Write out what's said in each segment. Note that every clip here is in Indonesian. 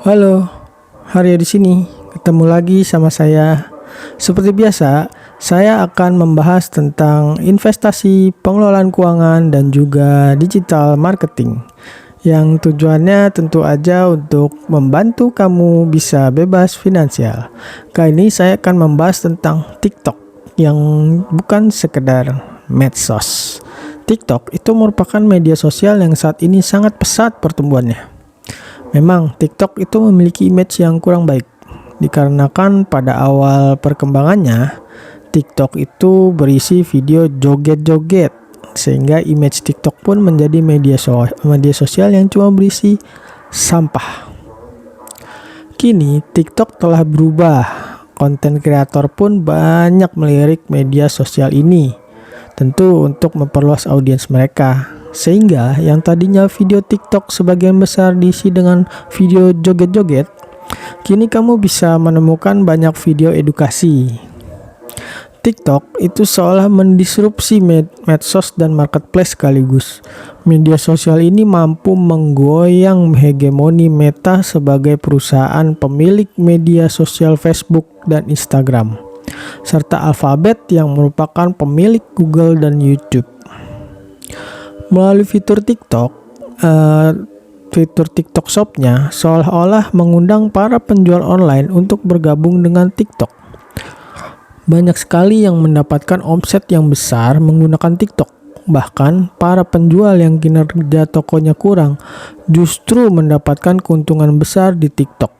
Halo, Haryo di sini. Ketemu lagi sama saya. Seperti biasa, saya akan membahas tentang investasi, pengelolaan keuangan, dan juga digital marketing. Yang tujuannya tentu aja untuk membantu kamu bisa bebas finansial. Kali ini saya akan membahas tentang TikTok yang bukan sekedar medsos. TikTok itu merupakan media sosial yang saat ini sangat pesat pertumbuhannya. Memang TikTok itu memiliki image yang kurang baik, dikarenakan pada awal perkembangannya TikTok itu berisi video joget-joget, sehingga image TikTok pun menjadi media sosial yang cuma berisi sampah. Kini TikTok telah berubah, konten kreator pun banyak melirik media sosial ini, tentu untuk memperluas audiens mereka. Sehingga yang tadinya video TikTok sebagian besar diisi dengan video joget-joget, kini kamu bisa menemukan banyak video edukasi. TikTok itu seolah mendisrupsi medsos dan marketplace sekaligus. Media sosial ini mampu menggoyang hegemoni Meta sebagai perusahaan pemilik media sosial Facebook dan Instagram, serta Alphabet yang merupakan pemilik Google dan YouTube. Melalui fitur TikTok Shop-nya seolah-olah mengundang para penjual online untuk bergabung dengan TikTok. Banyak sekali yang mendapatkan omset yang besar menggunakan TikTok. Bahkan para penjual yang kinerja tokonya kurang justru mendapatkan keuntungan besar di TikTok.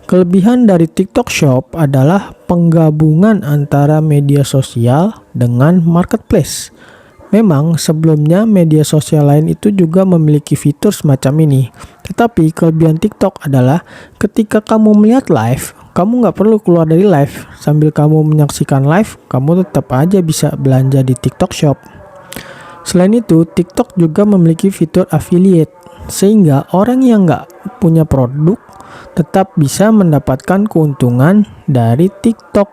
Kelebihan dari TikTok Shop adalah penggabungan antara media sosial dengan marketplace. Memang sebelumnya media sosial lain itu juga memiliki fitur semacam ini. Tetapi kelebihan TikTok adalah ketika kamu melihat live, kamu nggak perlu keluar dari live. Sambil kamu menyaksikan live, kamu tetap aja bisa belanja di TikTok Shop. Selain itu, TikTok juga memiliki fitur affiliate, sehingga orang yang nggak punya produk tetap bisa mendapatkan keuntungan dari TikTok.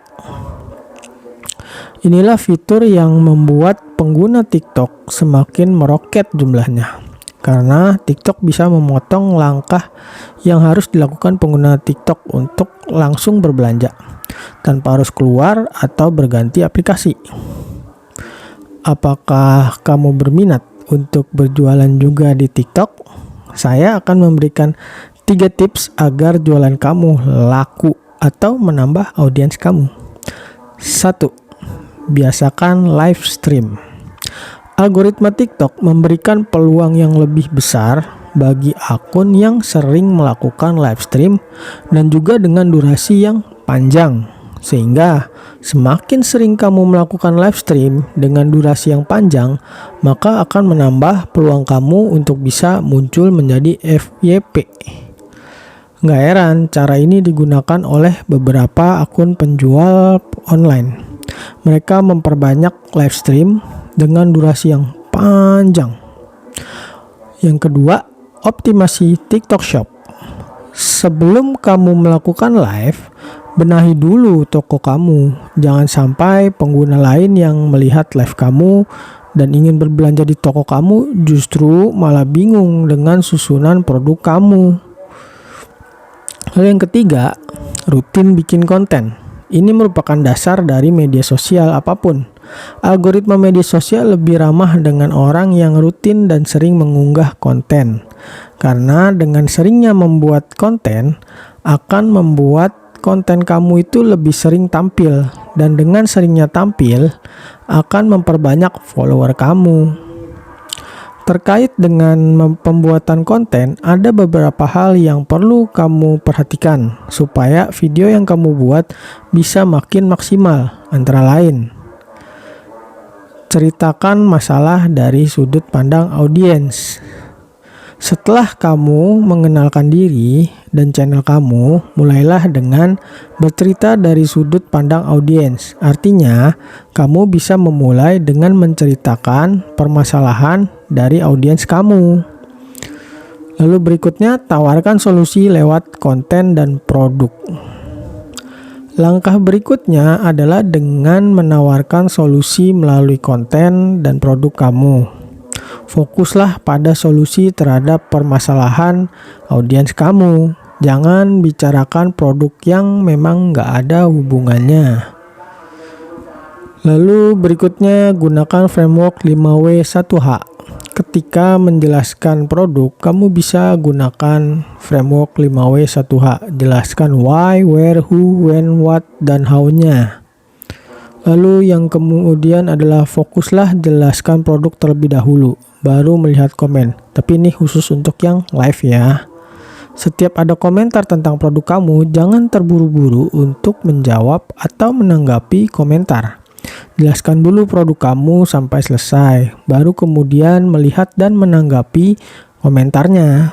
Inilah fitur yang membuat pengguna TikTok semakin meroket jumlahnya. Karena TikTok bisa memotong langkah yang harus dilakukan pengguna TikTok untuk langsung berbelanja, tanpa harus keluar atau berganti aplikasi. Apakah kamu berminat untuk berjualan juga di TikTok? Saya akan memberikan 3 tips agar jualan kamu laku atau menambah audiens kamu. 1. Biasakan live stream. Algoritma TikTok memberikan peluang yang lebih besar bagi akun yang sering melakukan live stream dan juga dengan durasi yang panjang. Sehingga semakin sering kamu melakukan live stream dengan durasi yang panjang, maka akan menambah peluang kamu untuk bisa muncul menjadi FYP. Nggak heran cara ini digunakan oleh beberapa akun penjual online. Mereka memperbanyak live stream dengan durasi yang panjang. Yang kedua, optimasi TikTok Shop. Sebelum kamu melakukan live, benahi dulu toko kamu. Jangan sampai pengguna lain yang melihat live kamu dan ingin berbelanja di toko kamu justru malah bingung dengan susunan produk kamu. Lalu yang ketiga, rutin bikin konten. Ini merupakan dasar dari media sosial apapun. Algoritma media sosial lebih ramah dengan orang yang rutin dan sering mengunggah konten. Karena dengan seringnya membuat konten, akan membuat konten kamu itu lebih sering tampil. Dan dengan seringnya tampil, akan memperbanyak follower kamu. Terkait dengan pembuatan konten, ada beberapa hal yang perlu kamu perhatikan supaya video yang kamu buat bisa makin maksimal. Antara lain, ceritakan masalah dari sudut pandang audiens. Setelah kamu mengenalkan diri dan channel kamu, mulailah dengan bercerita dari sudut pandang audiens. Artinya, kamu bisa memulai dengan menceritakan permasalahan dari audiens kamu. Lalu berikutnya, tawarkan solusi lewat konten dan produk. Langkah berikutnya adalah dengan menawarkan solusi melalui konten dan produk kamu. Fokuslah pada solusi terhadap permasalahan audiens kamu. Jangan bicarakan produk yang memang nggak ada hubungannya. Lalu berikutnya, gunakan framework 5W1H. Ketika menjelaskan produk, kamu bisa gunakan framework 5W1H. Jelaskan why, where, who, when, what, dan how-nya. Lalu yang kemudian adalah fokuslah jelaskan produk terlebih dahulu, baru melihat komen. Tapi ini khusus untuk yang live ya. Setiap ada komentar tentang produk kamu, jangan terburu-buru untuk menjawab atau menanggapi komentar. Jelaskan dulu produk kamu sampai selesai, baru kemudian melihat dan menanggapi komentarnya.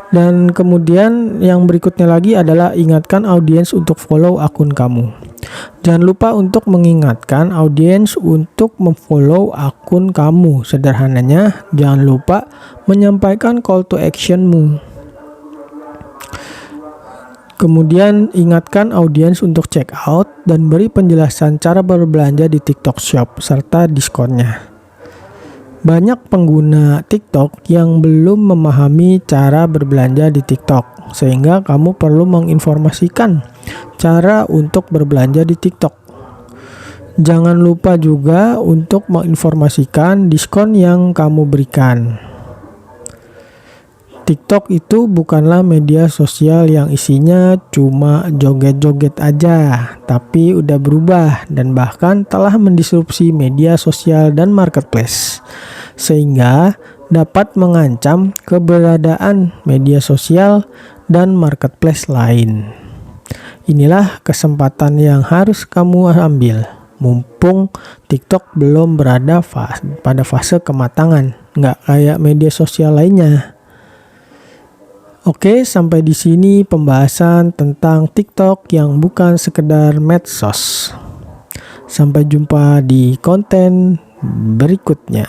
Dan kemudian yang berikutnya lagi adalah ingatkan audiens untuk follow akun kamu. Jangan lupa untuk mengingatkan audiens untuk memfollow akun kamu. Sederhananya, jangan lupa menyampaikan call to actionmu. Kemudian ingatkan audiens untuk check out dan beri penjelasan cara berbelanja di TikTok Shop serta diskonnya. Banyak pengguna TikTok yang belum memahami cara berbelanja di TikTok, sehingga kamu perlu menginformasikan cara untuk berbelanja di TikTok. Jangan lupa juga untuk menginformasikan diskon yang kamu berikan. TikTok itu bukanlah media sosial yang isinya cuma joget-joget aja, tapi udah berubah dan bahkan telah mendisrupsi media sosial dan marketplace, sehingga dapat mengancam keberadaan media sosial dan marketplace lain. Inilah kesempatan yang harus kamu ambil, mumpung TikTok belum berada pada fase kematangan, nggak kayak media sosial lainnya. Oke, sampai di sini pembahasan tentang TikTok yang bukan sekedar medsos. Sampai jumpa di konten berikutnya.